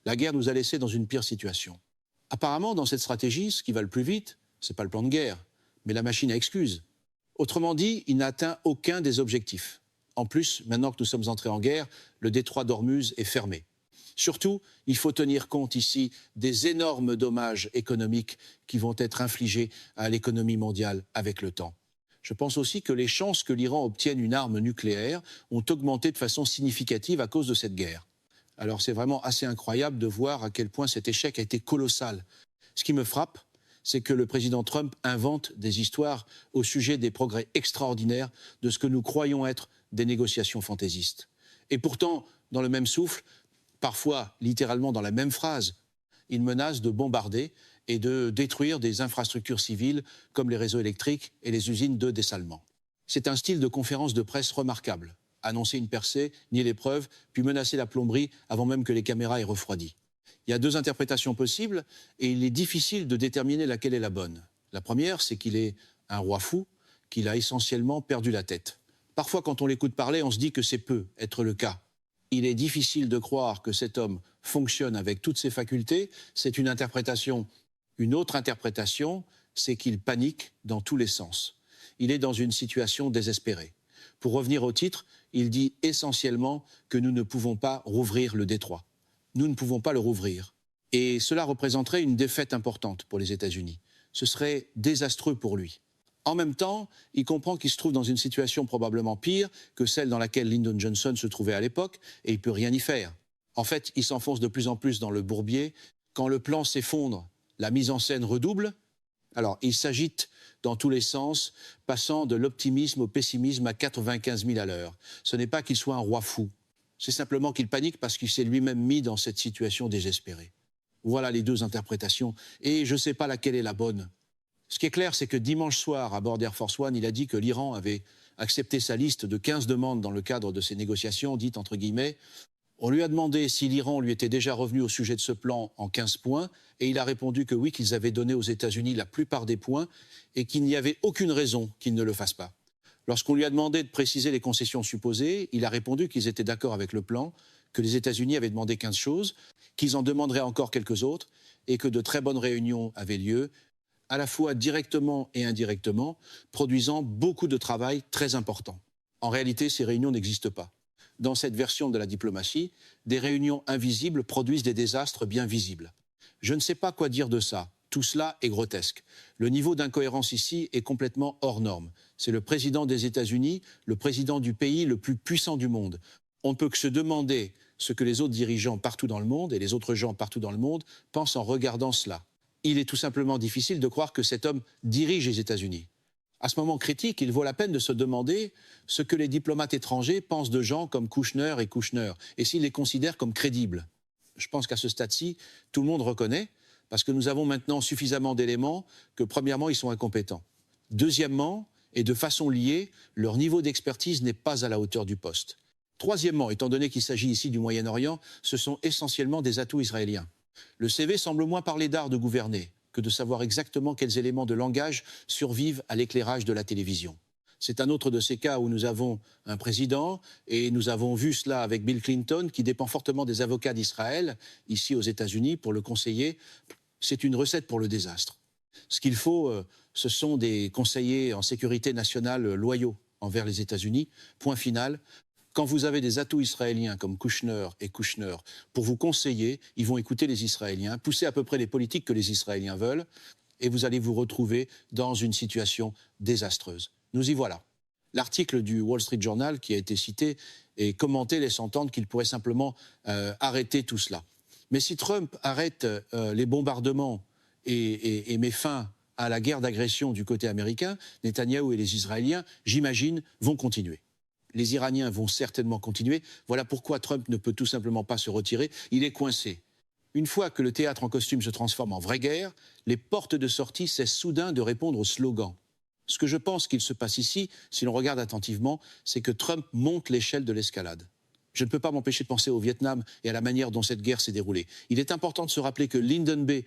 la guerre nous a laissés dans une pire situation. Apparemment, dans cette stratégie, ce qui va le plus vite, ce n'est pas le plan de guerre, mais la machine à excuses. Autrement dit, il n'a atteint aucun des objectifs. En plus, maintenant que nous sommes entrés en guerre, le détroit d'Ormuz est fermé. Surtout, il faut tenir compte ici des énormes dommages économiques qui vont être infligés à l'économie mondiale avec le temps. Je pense aussi que les chances que l'Iran obtienne une arme nucléaire ont augmenté de façon significative à cause de cette guerre. Alors c'est vraiment assez incroyable de voir à quel point cet échec a été colossal. Ce qui me frappe, c'est que le président Trump invente des histoires au sujet des progrès extraordinaires de ce que nous croyons être des négociations fantaisistes. Et pourtant, dans le même souffle, parfois littéralement dans la même phrase, il menace de bombarder et de détruire des infrastructures civiles comme les réseaux électriques et les usines de dessalement. C'est un style de conférence de presse remarquable. Annoncer une percée, nier les preuves, puis menacer la plomberie avant même que les caméras aient refroidi. Il y a deux interprétations possibles et il est difficile de déterminer laquelle est la bonne. La première, c'est qu'il est un roi fou, qu'il a essentiellement perdu la tête. Parfois, quand on l'écoute parler, on se dit que c'est peu être le cas. Il est difficile de croire que cet homme fonctionne avec toutes ses facultés. C'est une interprétation. Une autre interprétation, c'est qu'il panique dans tous les sens. Il est dans une situation désespérée. Pour revenir au titre, il dit essentiellement que nous ne pouvons pas rouvrir le détroit. Nous ne pouvons pas le rouvrir. Et cela représenterait une défaite importante pour les États-Unis. Ce serait désastreux pour lui. En même temps, il comprend qu'il se trouve dans une situation probablement pire que celle dans laquelle Lyndon Johnson se trouvait à l'époque, et il ne peut rien y faire. En fait, il s'enfonce de plus en plus dans le bourbier. Quand le plan s'effondre, la mise en scène redouble. Alors, il s'agite dans tous les sens, passant de l'optimisme au pessimisme à 95 000 à l'heure. Ce n'est pas qu'il soit un roi fou. C'est simplement qu'il panique parce qu'il s'est lui-même mis dans cette situation désespérée. Voilà les deux interprétations. Et je ne sais pas laquelle est la bonne. Ce qui est clair, c'est que dimanche soir, à bord d'Air Force One, il a dit que l'Iran avait accepté sa liste de 15 demandes dans le cadre de ces négociations, dites entre guillemets. On lui a demandé si l'Iran lui était déjà revenu au sujet de ce plan en 15 points, et il a répondu que oui, qu'ils avaient donné aux États-Unis la plupart des points, et qu'il n'y avait aucune raison qu'ils ne le fassent pas. Lorsqu'on lui a demandé de préciser les concessions supposées, il a répondu qu'ils étaient d'accord avec le plan, que les États-Unis avaient demandé 15 choses, qu'ils en demanderaient encore quelques autres, et que de très bonnes réunions avaient lieu, à la fois directement et indirectement, produisant beaucoup de travail très important. En réalité, ces réunions n'existent pas. Dans cette version de la diplomatie, des réunions invisibles produisent des désastres bien visibles. Je ne sais pas quoi dire de ça. Tout cela est grotesque. Le niveau d'incohérence ici est complètement hors norme. C'est le président des États-Unis, le président du pays le plus puissant du monde. On ne peut que se demander ce que les autres dirigeants partout dans le monde et les autres gens partout dans le monde pensent en regardant cela. Il est tout simplement difficile de croire que cet homme dirige les États-Unis. À ce moment critique, il vaut la peine de se demander ce que les diplomates étrangers pensent de gens comme Kouchner et s'ils les considèrent comme crédibles. Je pense qu'à ce stade-ci, tout le monde reconnaît, parce que nous avons maintenant suffisamment d'éléments que, premièrement, ils sont incompétents. Deuxièmement, et de façon liée, leur niveau d'expertise n'est pas à la hauteur du poste. Troisièmement, étant donné qu'il s'agit ici du Moyen-Orient, ce sont essentiellement des atouts israéliens. Le CV semble moins parler d'art de gouverner que de savoir exactement quels éléments de langage survivent à l'éclairage de la télévision. C'est un autre de ces cas où nous avons un président, et nous avons vu cela avec Bill Clinton, qui dépend fortement des avocats d'Israël, ici aux États-Unis, pour le conseiller. C'est une recette pour le désastre. Ce qu'il faut, ce sont des conseillers en sécurité nationale loyaux envers les États-Unis. Point final. Quand vous avez des atouts israéliens comme Kouchner pour vous conseiller, ils vont écouter les Israéliens, pousser à peu près les politiques que les Israéliens veulent, et vous allez vous retrouver dans une situation désastreuse. Nous y voilà. L'article du Wall Street Journal qui a été cité et commenté laisse entendre qu'il pourrait simplement arrêter tout cela. Mais si Trump arrête les bombardements et met fin à la guerre d'agression du côté américain, Netanyahou et les Israéliens, j'imagine, vont continuer. Les Iraniens vont certainement continuer. Voilà pourquoi Trump ne peut tout simplement pas se retirer. Il est coincé. Une fois que le théâtre en costume se transforme en vraie guerre, les portes de sortie cessent soudain de répondre aux slogans. Ce que je pense qu'il se passe ici, si l'on regarde attentivement, c'est que Trump monte l'échelle de l'escalade. Je ne peux pas m'empêcher de penser au Vietnam et à la manière dont cette guerre s'est déroulée. Il est important de se rappeler que Lyndon B.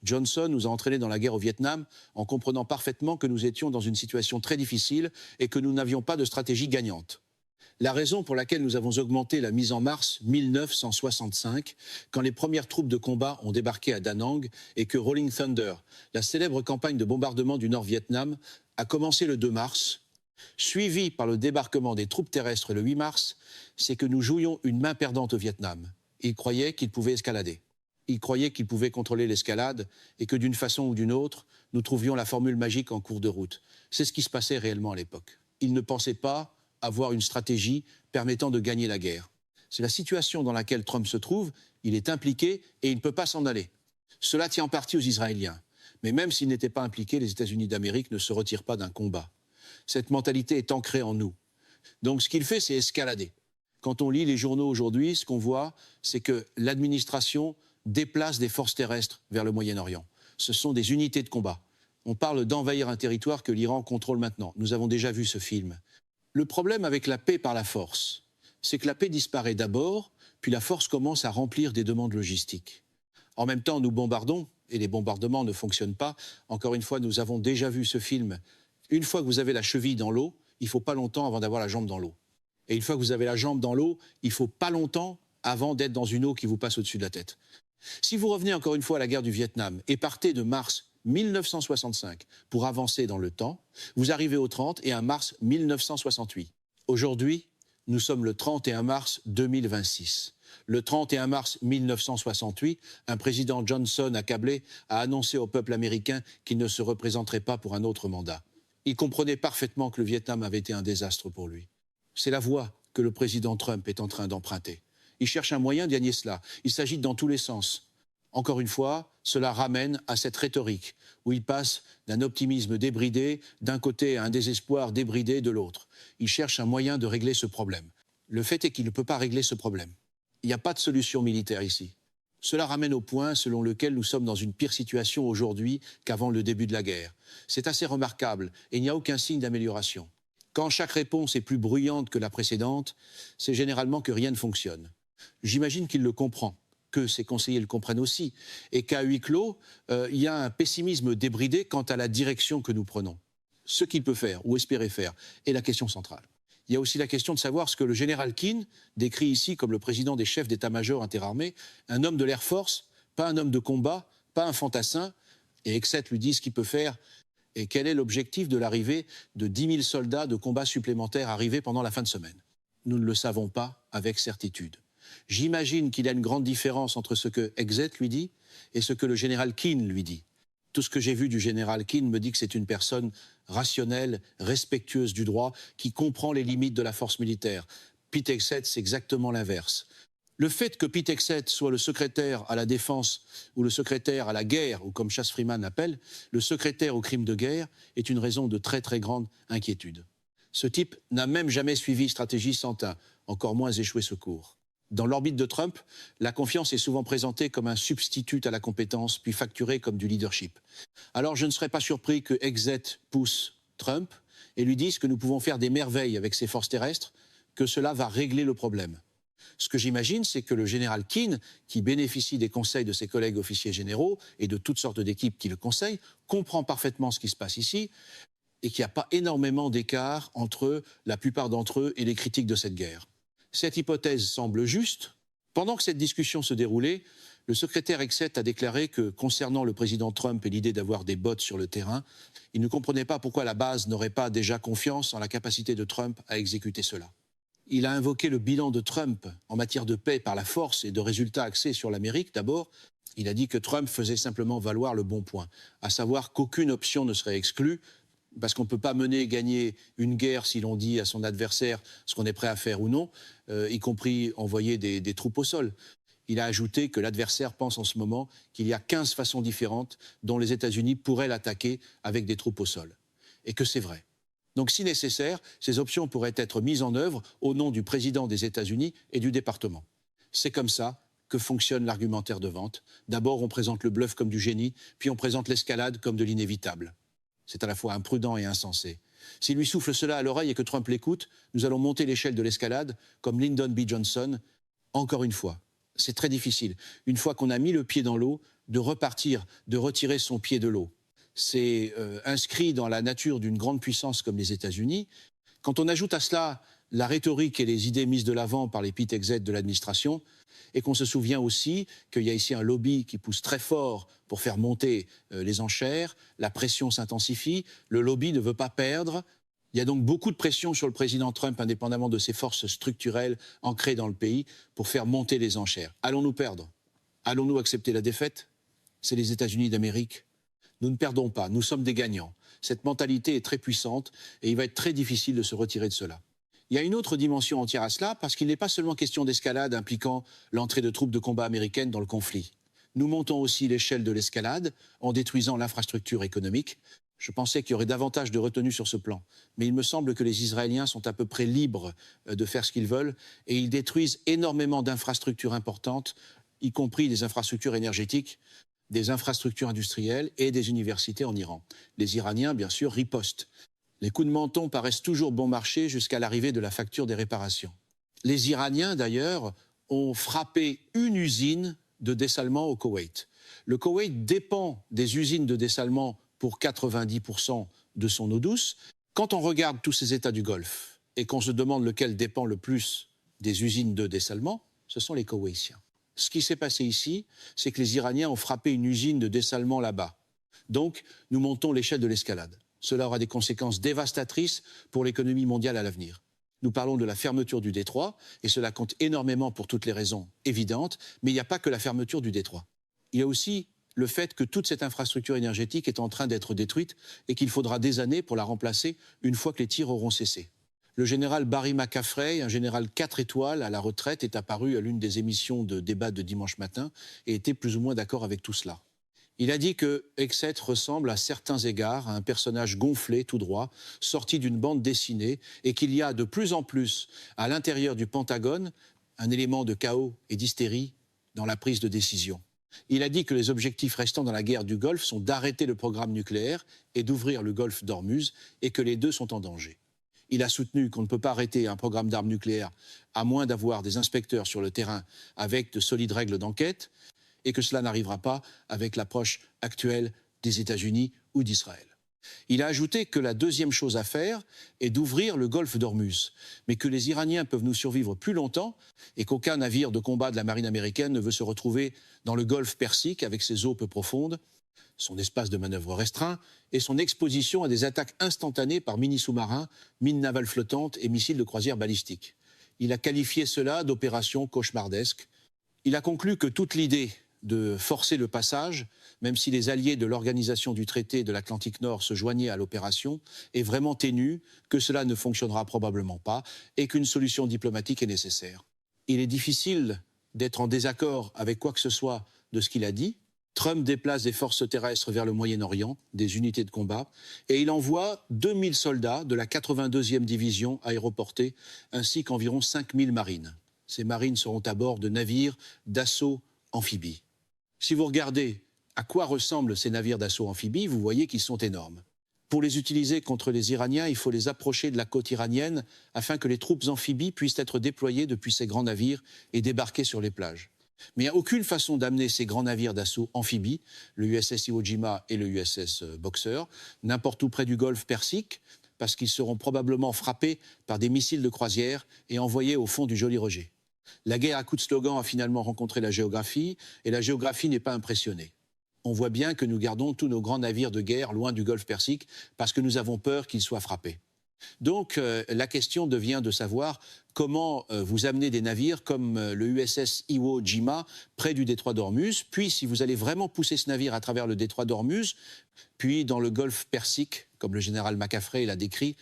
Johnson nous a entraînés dans la guerre au Vietnam en comprenant parfaitement que nous étions dans une situation très difficile et que nous n'avions pas de stratégie gagnante. La raison pour laquelle nous avons augmenté la mise en mars 1965, quand les premières troupes de combat ont débarqué à Da Nang et que Rolling Thunder, la célèbre campagne de bombardement du Nord-Vietnam, a commencé le 2 mars, suivi par le débarquement des troupes terrestres le 8 mars, c'est que nous jouions une main perdante au Vietnam. Ils croyaient qu'ils pouvaient escalader. Ils croyaient qu'ils pouvaient contrôler l'escalade et que d'une façon ou d'une autre, nous trouvions la formule magique en cours de route. C'est ce qui se passait réellement à l'époque. Ils ne pensaient pas avoir une stratégie permettant de gagner la guerre. C'est la situation dans laquelle Trump se trouve, il est impliqué et il ne peut pas s'en aller. Cela tient en partie aux Israéliens. Mais même s'ils n'étaient pas impliqués, les États-Unis d'Amérique ne se retirent pas d'un combat. Cette mentalité est ancrée en nous. Donc ce qu'il fait, c'est escalader. Quand on lit les journaux aujourd'hui, ce qu'on voit, c'est que l'administration déplace des forces terrestres vers le Moyen-Orient. Ce sont des unités de combat. On parle d'envahir un territoire que l'Iran contrôle maintenant. Nous avons déjà vu ce film. Le problème avec la paix par la force, c'est que la paix disparaît d'abord, puis la force commence à remplir des demandes logistiques. En même temps, nous bombardons, et les bombardements ne fonctionnent pas. Encore une fois, nous avons déjà vu ce film. Une fois que vous avez la cheville dans l'eau, il ne faut pas longtemps avant d'avoir la jambe dans l'eau. Et une fois que vous avez la jambe dans l'eau, il ne faut pas longtemps avant d'être dans une eau qui vous passe au-dessus de la tête. Si vous revenez encore une fois à la guerre du Vietnam et partez de mars 1965 pour avancer dans le temps, vous arrivez au 31 mars 1968. Aujourd'hui, nous sommes le 31 mars 2026. Le 31 mars 1968, un président Johnson accablé a annoncé au peuple américain qu'il ne se représenterait pas pour un autre mandat. Il comprenait parfaitement que le Vietnam avait été un désastre pour lui. C'est la voie que le président Trump est en train d'emprunter. Il cherche un moyen de gagner cela. Il s'agite dans tous les sens. Encore une fois, cela ramène à cette rhétorique où il passe d'un optimisme débridé d'un côté à un désespoir débridé de l'autre. Il cherche un moyen de régler ce problème. Le fait est qu'il ne peut pas régler ce problème. Il n'y a pas de solution militaire ici. Cela ramène au point selon lequel nous sommes dans une pire situation aujourd'hui qu'avant le début de la guerre. C'est assez remarquable et il n'y a aucun signe d'amélioration. Quand chaque réponse est plus bruyante que la précédente, c'est généralement que rien ne fonctionne. J'imagine qu'il le comprend, que ses conseillers le comprennent aussi, et qu'à huis clos, il y a un pessimisme débridé quant à la direction que nous prenons. Ce qu'il peut faire ou espérer faire est la question centrale. Il y a aussi la question de savoir ce que le général Keane décrit ici comme le président des chefs d'état-major interarmés, un homme de l'Air Force, pas un homme de combat, pas un fantassin, et Exet lui dit ce qu'il peut faire. Et quel est l'objectif de l'arrivée de 10 000 soldats de combat supplémentaires arrivés pendant la fin de semaine? Nous ne le savons pas avec certitude. J'imagine qu'il y a une grande différence entre ce que Exet lui dit et ce que le général Keane lui dit. Tout ce que j'ai vu du général Keane me dit que c'est une personne rationnelle, respectueuse du droit, qui comprend les limites de la force militaire. Pete Exet, c'est exactement l'inverse. Le fait que Pete Exet soit le secrétaire à la défense ou le secrétaire à la guerre, ou comme Chas Freeman appelle, le secrétaire aux crimes de guerre, est une raison de très très grande inquiétude. Ce type n'a même jamais suivi stratégie 101, encore moins échoué secours. Dans l'orbite de Trump, la confiance est souvent présentée comme un substitut à la compétence, puis facturée comme du leadership. Alors je ne serais pas surpris que Exet pousse Trump et lui dise que nous pouvons faire des merveilles avec ces forces terrestres, que cela va régler le problème. Ce que j'imagine, c'est que le général Keane, qui bénéficie des conseils de ses collègues officiers généraux et de toutes sortes d'équipes qui le conseillent, comprend parfaitement ce qui se passe ici et qu'il n'y a pas énormément d'écart entre la plupart d'entre eux et les critiques de cette guerre. Cette hypothèse semble juste. Pendant que cette discussion se déroulait, le secrétaire Exet a déclaré que, concernant le président Trump et l'idée d'avoir des bots sur le terrain, il ne comprenait pas pourquoi la base n'aurait pas déjà confiance en la capacité de Trump à exécuter cela. Il a invoqué le bilan de Trump en matière de paix par la force et de résultats axés sur l'Amérique. D'abord, il a dit que Trump faisait simplement valoir le bon point, à savoir qu'aucune option ne serait exclue, parce qu'on ne peut pas mener et gagner une guerre si l'on dit à son adversaire ce qu'on est prêt à faire ou non, y compris envoyer des troupes au sol. Il a ajouté que l'adversaire pense en ce moment qu'il y a 15 façons différentes dont les États-Unis pourraient l'attaquer avec des troupes au sol. Et que c'est vrai. Donc, si nécessaire, ces options pourraient être mises en œuvre au nom du président des États-Unis et du département. C'est comme ça que fonctionne l'argumentaire de vente. D'abord, on présente le bluff comme du génie, puis on présente l'escalade comme de l'inévitable. C'est à la fois imprudent et insensé. S'il lui souffle cela à l'oreille et que Trump l'écoute, nous allons monter l'échelle de l'escalade, comme Lyndon B. Johnson. Encore une fois, c'est très difficile, une fois qu'on a mis le pied dans l'eau, de repartir, de retirer son pied de l'eau. C'est inscrit dans la nature d'une grande puissance comme les États-Unis. Quand on ajoute à cela la rhétorique et les idées mises de l'avant par les PITEX de l'administration, et qu'on se souvient aussi qu'il y a ici un lobby qui pousse très fort pour faire monter les enchères, la pression s'intensifie, le lobby ne veut pas perdre. Il y a donc beaucoup de pression sur le président Trump, indépendamment de ses forces structurelles ancrées dans le pays, pour faire monter les enchères. Allons-nous perdre? Allons-nous accepter la défaite? C'est les États-Unis d'Amérique. Nous ne perdons pas, nous sommes des gagnants. Cette mentalité est très puissante et il va être très difficile de se retirer de cela. Il y a une autre dimension entière à cela, parce qu'il n'est pas seulement question d'escalade impliquant l'entrée de troupes de combat américaines dans le conflit. Nous montons aussi l'échelle de l'escalade en détruisant l'infrastructure économique. Je pensais qu'il y aurait davantage de retenue sur ce plan, mais il me semble que les Israéliens sont à peu près libres de faire ce qu'ils veulent et ils détruisent énormément d'infrastructures importantes, y compris des infrastructures énergétiques, des infrastructures industrielles et des universités en Iran. Les Iraniens, bien sûr, ripostent. Les coups de menton paraissent toujours bon marché jusqu'à l'arrivée de la facture des réparations. Les Iraniens, d'ailleurs, ont frappé une usine de dessalement au Koweït. Le Koweït dépend des usines de dessalement pour 90% de son eau douce. Quand on regarde tous ces États du Golfe et qu'on se demande lequel dépend le plus des usines de dessalement, ce sont les Koweïtiens. Ce qui s'est passé ici, c'est que les Iraniens ont frappé une usine de dessalement là-bas. Donc, nous montons l'échelle de l'escalade. Cela aura des conséquences dévastatrices pour l'économie mondiale à l'avenir. Nous parlons de la fermeture du détroit, et cela compte énormément pour toutes les raisons évidentes, mais il n'y a pas que la fermeture du détroit. Il y a aussi le fait que toute cette infrastructure énergétique est en train d'être détruite et qu'il faudra des années pour la remplacer une fois que les tirs auront cessé. Le général Barry McCaffrey, un général 4 étoiles à la retraite, est apparu à l'une des émissions de débat de dimanche matin et était plus ou moins d'accord avec tout cela. Il a dit que Exet ressemble à certains égards à un personnage gonflé tout droit, sorti d'une bande dessinée, et qu'il y a de plus en plus à l'intérieur du Pentagone un élément de chaos et d'hystérie dans la prise de décision. Il a dit que les objectifs restants dans la guerre du Golfe sont d'arrêter le programme nucléaire et d'ouvrir le golfe d'Ormuz, et que les deux sont en danger. Il a soutenu qu'on ne peut pas arrêter un programme d'armes nucléaires à moins d'avoir des inspecteurs sur le terrain avec de solides règles d'enquête, et que cela n'arrivera pas avec l'approche actuelle des États-Unis ou d'Israël. Il a ajouté que la deuxième chose à faire est d'ouvrir le golfe d'Ormuz, mais que les Iraniens peuvent nous survivre plus longtemps et qu'aucun navire de combat de la marine américaine ne veut se retrouver dans le golfe Persique avec ses eaux peu profondes, son espace de manœuvre restreint et son exposition à des attaques instantanées par mini-sous-marins, mines navales flottantes et missiles de croisière balistiques. Il a qualifié cela d'opération cauchemardesque. Il a conclu que toute l'idée de forcer le passage, même si les alliés de l'Organisation du traité de l'Atlantique Nord se joignaient à l'opération, est vraiment ténue, que cela ne fonctionnera probablement pas et qu'une solution diplomatique est nécessaire. Il est difficile d'être en désaccord avec quoi que ce soit de ce qu'il a dit. Trump déplace des forces terrestres vers le Moyen-Orient, des unités de combat, et il envoie 2000 soldats de la 82e division aéroportée, ainsi qu'environ 5000 marines. Ces marines seront à bord de navires d'assaut amphibies. Si vous regardez à quoi ressemblent ces navires d'assaut amphibies, vous voyez qu'ils sont énormes. Pour les utiliser contre les Iraniens, il faut les approcher de la côte iranienne afin que les troupes amphibies puissent être déployées depuis ces grands navires et débarquer sur les plages. Mais il n'y a aucune façon d'amener ces grands navires d'assaut amphibies, le USS Iwo Jima et le USS Boxer, n'importe où près du golfe Persique, parce qu'ils seront probablement frappés par des missiles de croisière et envoyés au fond du Joli Roger. La guerre à coups de slogan a finalement rencontré la géographie, et la géographie n'est pas impressionnée. On voit bien que nous gardons tous nos grands navires de guerre loin du golfe Persique parce que nous avons peur qu'ils soient frappés. Donc la question devient de savoir comment vous amenez des navires comme le USS Iwo Jima près du détroit d'Ormuz, puis si vous allez vraiment pousser ce navire à travers le détroit d'Ormuz, puis dans le golfe Persique, comme le général McCaffrey l'a décrit.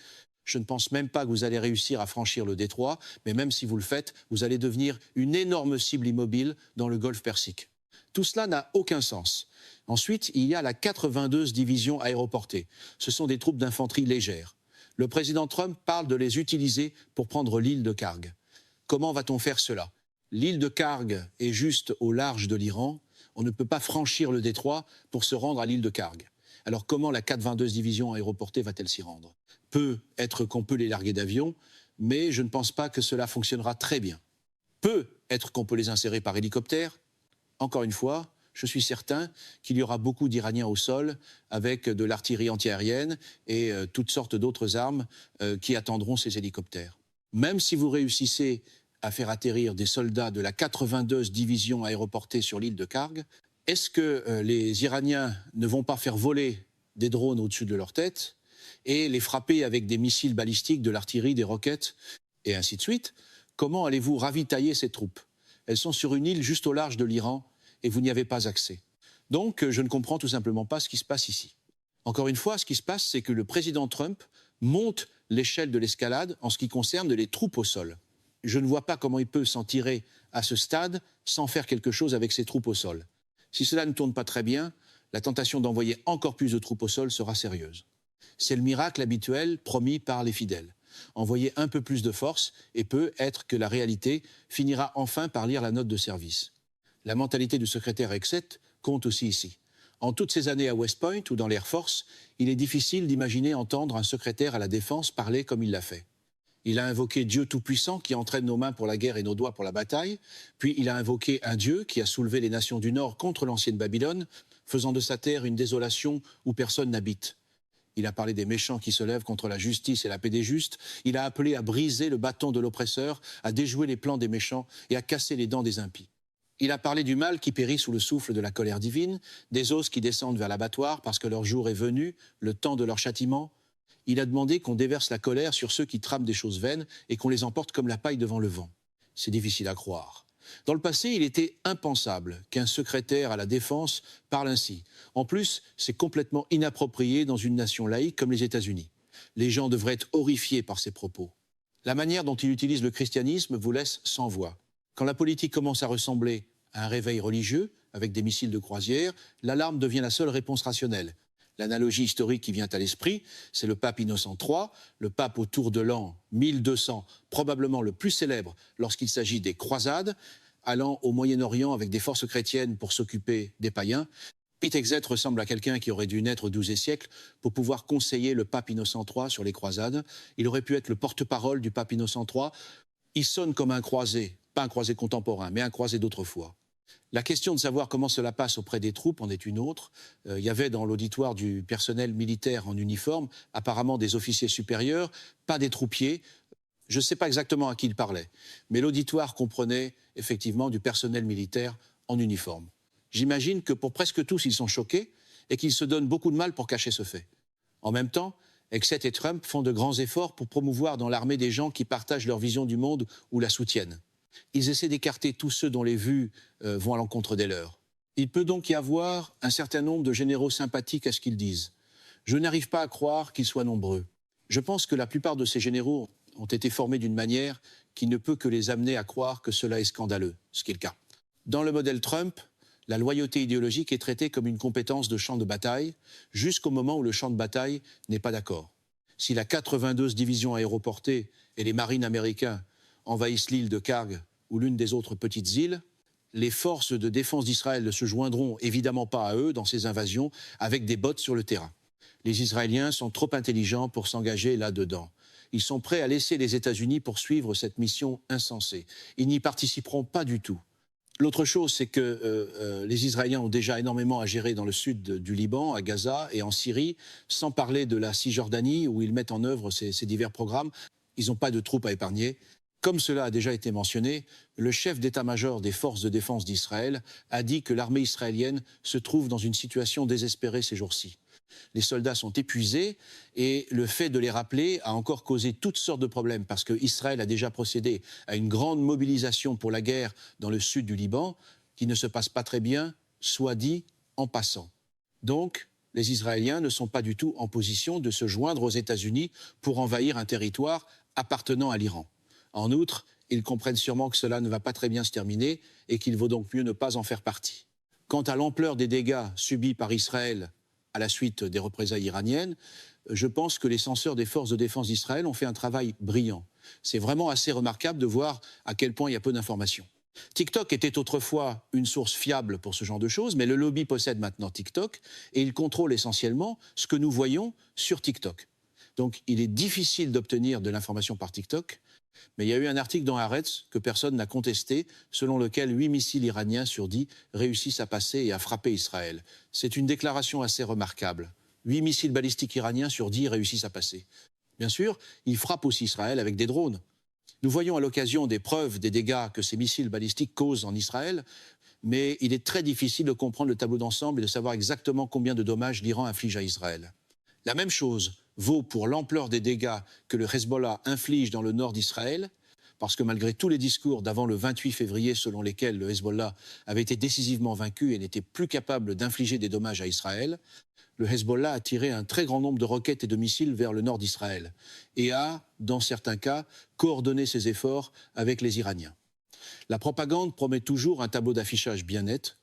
Je ne pense même pas que vous allez réussir à franchir le détroit, mais même si vous le faites, vous allez devenir une énorme cible immobile dans le golfe Persique. Tout cela n'a aucun sens. Ensuite, il y a la 82e division aéroportée. Ce sont des troupes d'infanterie légère. Le président Trump parle de les utiliser pour prendre l'île de Karg. Comment va-t-on faire cela? L'île de Karg est juste au large de l'Iran. On ne peut pas franchir le détroit pour se rendre à l'île de Karg. Alors comment la 82e division aéroportée va-t-elle s'y rendre? Peut-être qu'on peut les larguer d'avions, mais je ne pense pas que cela fonctionnera très bien. Peut-être qu'on peut les insérer par hélicoptère. Encore une fois, je suis certain qu'il y aura beaucoup d'Iraniens au sol avec de l'artillerie antiaérienne et toutes sortes d'autres armes qui attendront ces hélicoptères. même si vous réussissez à faire atterrir des soldats de la 82e division aéroportée sur l'île de Karg, est-ce que les Iraniens ne vont pas faire voler des drones au-dessus de leur tête et les frapper avec des missiles balistiques, de l'artillerie, des roquettes, et ainsi de suite? Comment allez-vous ravitailler ces troupes? Elles sont sur une île juste au large de l'Iran et vous n'y avez pas accès. Donc, je ne comprends tout simplement pas ce qui se passe ici. Encore une fois, ce qui se passe, c'est que le président Trump monte l'échelle de l'escalade en ce qui concerne les troupes au sol. Je ne vois pas comment il peut s'en tirer à ce stade sans faire quelque chose avec ses troupes au sol. Si cela ne tourne pas très bien, la tentation d'envoyer encore plus de troupes au sol sera sérieuse. C'est le miracle habituel promis par les fidèles. Envoyer un peu plus de force et peut être que la réalité finira enfin par lire la note de service. La mentalité du secrétaire Hegseth compte aussi ici. En toutes ces années à West Point ou dans l'Air Force, il est difficile d'imaginer entendre un secrétaire à la défense parler comme il l'a fait. Il a invoqué Dieu Tout-Puissant qui entraîne nos mains pour la guerre et nos doigts pour la bataille, puis il a invoqué un Dieu qui a soulevé les nations du Nord contre l'ancienne Babylone, faisant de sa terre une désolation où personne n'habite. Il a parlé des méchants qui se lèvent contre la justice et la paix des justes. Il a appelé à briser le bâton de l'oppresseur, à déjouer les plans des méchants et à casser les dents des impies. Il a parlé du mal qui périt sous le souffle de la colère divine, des os qui descendent vers l'abattoir parce que leur jour est venu, le temps de leur châtiment. Il a demandé qu'on déverse la colère sur ceux qui trament des choses vaines et qu'on les emporte comme la paille devant le vent. C'est difficile à croire. Dans le passé, il était impensable qu'un secrétaire à la défense parle ainsi. En plus, c'est complètement inapproprié dans une nation laïque comme les États-Unis. Les gens devraient être horrifiés par ces propos. La manière dont il utilise le christianisme vous laisse sans voix. Quand la politique commence à ressembler à un réveil religieux, avec des missiles de croisière, l'alarme devient la seule réponse rationnelle. L'analogie historique qui vient à l'esprit, c'est le pape Innocent III, le pape autour de l'an 1200, probablement le plus célèbre lorsqu'il s'agit des croisades, allant au Moyen-Orient avec des forces chrétiennes pour s'occuper des païens. Pete Hegseth ressemble à quelqu'un qui aurait dû naître au XIIe siècle pour pouvoir conseiller le pape Innocent III sur les croisades. Il aurait pu être le porte-parole du pape Innocent III. Il sonne comme un croisé, pas un croisé contemporain, mais un croisé d'autrefois. La question de savoir comment cela passe auprès des troupes en est une autre. Il y avait dans l'auditoire du personnel militaire en uniforme, apparemment des officiers supérieurs, pas des troupiers. Je ne sais pas exactement à qui il parlait, mais l'auditoire comprenait effectivement du personnel militaire en uniforme. J'imagine que pour presque tous, ils sont choqués et qu'ils se donnent beaucoup de mal pour cacher ce fait. En même temps, Hegseth et Trump font de grands efforts pour promouvoir dans l'armée des gens qui partagent leur vision du monde ou la soutiennent. Ils essaient d'écarter tous ceux dont les vues vont à l'encontre des leurs. Il peut donc y avoir un certain nombre de généraux sympathiques à ce qu'ils disent. Je n'arrive pas à croire qu'ils soient nombreux. Je pense que la plupart de ces généraux ont été formés d'une manière qui ne peut que les amener à croire que cela est scandaleux, ce qui est le cas. Dans le modèle Trump, la loyauté idéologique est traitée comme une compétence de champ de bataille, jusqu'au moment où le champ de bataille n'est pas d'accord. Si la 82e division aéroportée et les marines américains envahissent l'île de Karg ou l'une des autres petites îles, les forces de défense d'Israël ne se joindront évidemment pas à eux dans ces invasions avec des bottes sur le terrain. Les Israéliens sont trop intelligents pour s'engager là-dedans. Ils sont prêts à laisser les États-Unis poursuivre cette mission insensée. Ils n'y participeront pas du tout. L'autre chose, c'est que les Israéliens ont déjà énormément à gérer dans le sud du Liban, à Gaza et en Syrie, sans parler de la Cisjordanie où ils mettent en œuvre ces divers programmes. Ils n'ont pas de troupes à épargner. Comme cela a déjà été mentionné, le chef d'état-major des forces de défense d'Israël a dit que l'armée israélienne se trouve dans une situation désespérée ces jours-ci. Les soldats sont épuisés et le fait de les rappeler a encore causé toutes sortes de problèmes parce qu'Israël a déjà procédé à une grande mobilisation pour la guerre dans le sud du Liban qui ne se passe pas très bien, soit dit en passant. Donc, les Israéliens ne sont pas du tout en position de se joindre aux États-Unis pour envahir un territoire appartenant à l'Iran. En outre, ils comprennent sûrement que cela ne va pas très bien se terminer et qu'il vaut donc mieux ne pas en faire partie. Quant à l'ampleur des dégâts subis par Israël à la suite des représailles iraniennes, je pense que les censeurs des forces de défense d'Israël ont fait un travail brillant. C'est vraiment assez remarquable de voir à quel point il y a peu d'informations. TikTok était autrefois une source fiable pour ce genre de choses, mais le lobby possède maintenant TikTok et il contrôle essentiellement ce que nous voyons sur TikTok. Donc il est difficile d'obtenir de l'information par TikTok, mais il y a eu un article dans Haaretz que personne n'a contesté, selon lequel 8 missiles iraniens sur 10 réussissent à passer et à frapper Israël. C'est une déclaration assez remarquable. 8 missiles balistiques iraniens sur 10 réussissent à passer. Bien sûr, ils frappent aussi Israël avec des drones. Nous voyons à l'occasion des preuves des dégâts que ces missiles balistiques causent en Israël, mais il est très difficile de comprendre le tableau d'ensemble et de savoir exactement combien de dommages l'Iran inflige à Israël. La même chose vaut pour l'ampleur des dégâts que le Hezbollah inflige dans le nord d'Israël, parce que malgré tous les discours d'avant le 28 février selon lesquels le Hezbollah avait été décisivement vaincu et n'était plus capable d'infliger des dommages à Israël, le Hezbollah a tiré un très grand nombre de roquettes et de missiles vers le nord d'Israël et a, dans certains cas, coordonné ses efforts avec les Iraniens. La propagande promet toujours un tableau d'affichage bien net.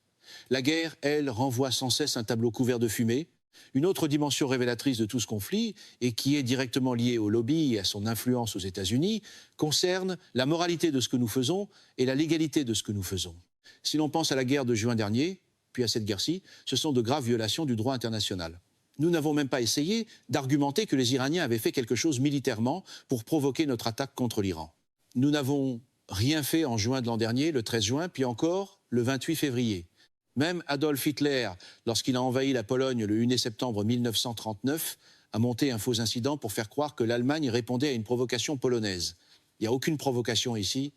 La guerre, elle, renvoie sans cesse un tableau couvert de fumée. Une autre dimension révélatrice de tout ce conflit, et qui est directement liée au lobby et à son influence aux États-Unis, concerne la moralité de ce que nous faisons et la légalité de ce que nous faisons. Si l'on pense à la guerre de juin dernier, puis à cette guerre-ci, ce sont de graves violations du droit international. Nous n'avons même pas essayé d'argumenter que les Iraniens avaient fait quelque chose militairement pour provoquer notre attaque contre l'Iran. Nous n'avons rien fait en juin de l'an dernier, le 13 juin, puis encore le 28 février. Même Adolf Hitler, lorsqu'il a envahi la Pologne le 1er septembre 1939, a monté un faux incident pour faire croire que l'Allemagne répondait à une provocation polonaise. Il n'y a aucune provocation ici.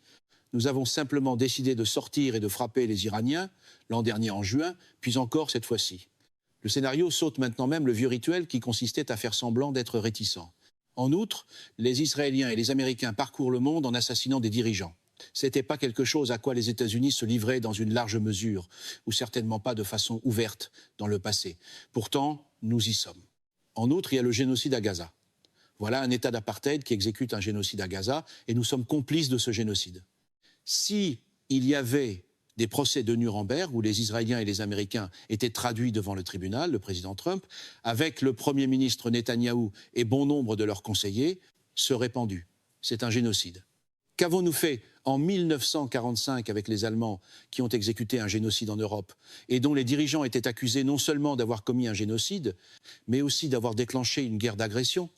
Nous avons simplement décidé de sortir et de frapper les Iraniens, l'an dernier en juin, puis encore cette fois-ci. Le scénario saute maintenant même le vieux rituel qui consistait à faire semblant d'être réticents. En outre, les Israéliens et les Américains parcourent le monde en assassinant des dirigeants. Ce n'était pas quelque chose à quoi les États-Unis se livraient dans une large mesure, ou certainement pas de façon ouverte dans le passé. Pourtant, nous y sommes. En outre, il y a le génocide à Gaza. Voilà un État d'apartheid qui exécute un génocide à Gaza, et nous sommes complices de ce génocide. Si il y avait des procès de Nuremberg où les Israéliens et les Américains étaient traduits devant le tribunal, le président Trump, avec le Premier ministre Netanyahou et bon nombre de leurs conseillers, seraient pendus. C'est un génocide. Qu'avons-nous fait en 1945 avec les Allemands qui ont exécuté un génocide en Europe et dont les dirigeants étaient accusés non seulement d'avoir commis un génocide, mais aussi d'avoir déclenché une guerre d'agression?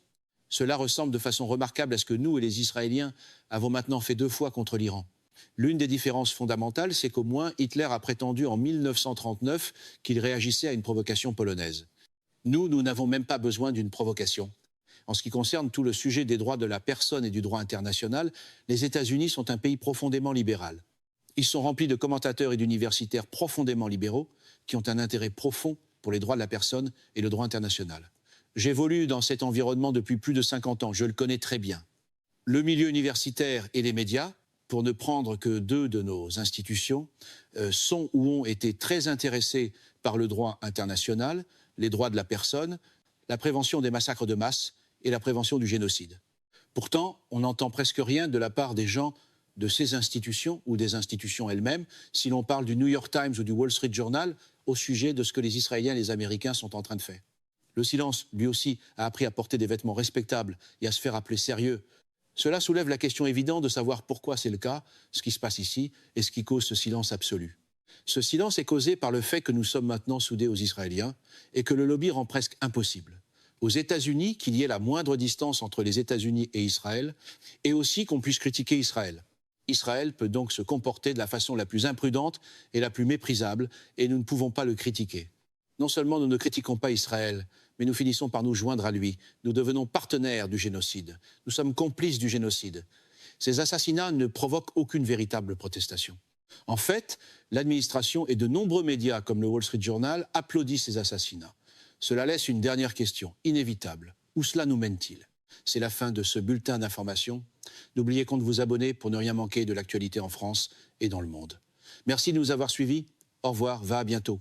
Cela ressemble de façon remarquable à ce que nous et les Israéliens avons maintenant fait 2 fois contre l'Iran. L'une des différences fondamentales, c'est qu'au moins Hitler a prétendu en 1939 qu'il réagissait à une provocation polonaise. Nous n'avons même pas besoin d'une provocation. En ce qui concerne tout le sujet des droits de la personne et du droit international, les États-Unis sont un pays profondément libéral. Ils sont remplis de commentateurs et d'universitaires profondément libéraux qui ont un intérêt profond pour les droits de la personne et le droit international. J'évolue dans cet environnement depuis plus de 50 ans, je le connais très bien. Le milieu universitaire et les médias, pour ne prendre que 2 de nos institutions, sont ou ont été très intéressés par le droit international, les droits de la personne, la prévention des massacres de masse et la prévention du génocide. Pourtant, on n'entend presque rien de la part des gens de ces institutions ou des institutions elles-mêmes, si l'on parle du New York Times ou du Wall Street Journal, au sujet de ce que les Israéliens et les Américains sont en train de faire. Le silence, lui aussi, a appris à porter des vêtements respectables et à se faire appeler sérieux. Cela soulève la question évidente de savoir pourquoi c'est le cas, ce qui se passe ici, et ce qui cause ce silence absolu. Ce silence est causé par le fait que nous sommes maintenant soudés aux Israéliens et que le lobby rend presque impossible aux États-Unis qu'il y ait la moindre distance entre les États-Unis et Israël, et aussi qu'on puisse critiquer Israël. Israël peut donc se comporter de la façon la plus imprudente et la plus méprisable, et nous ne pouvons pas le critiquer. Non seulement nous ne critiquons pas Israël, mais nous finissons par nous joindre à lui. Nous devenons partenaires du génocide. Nous sommes complices du génocide. Ces assassinats ne provoquent aucune véritable protestation. En fait, l'administration et de nombreux médias comme le Wall Street Journal applaudissent ces assassinats. Cela laisse une dernière question, inévitable. Où cela nous mène-t-il? C'est la fin de ce bulletin d'information. N'oubliez pas de vous abonner pour ne rien manquer de l'actualité en France et dans le monde. Merci de nous avoir suivis. Au revoir, à bientôt.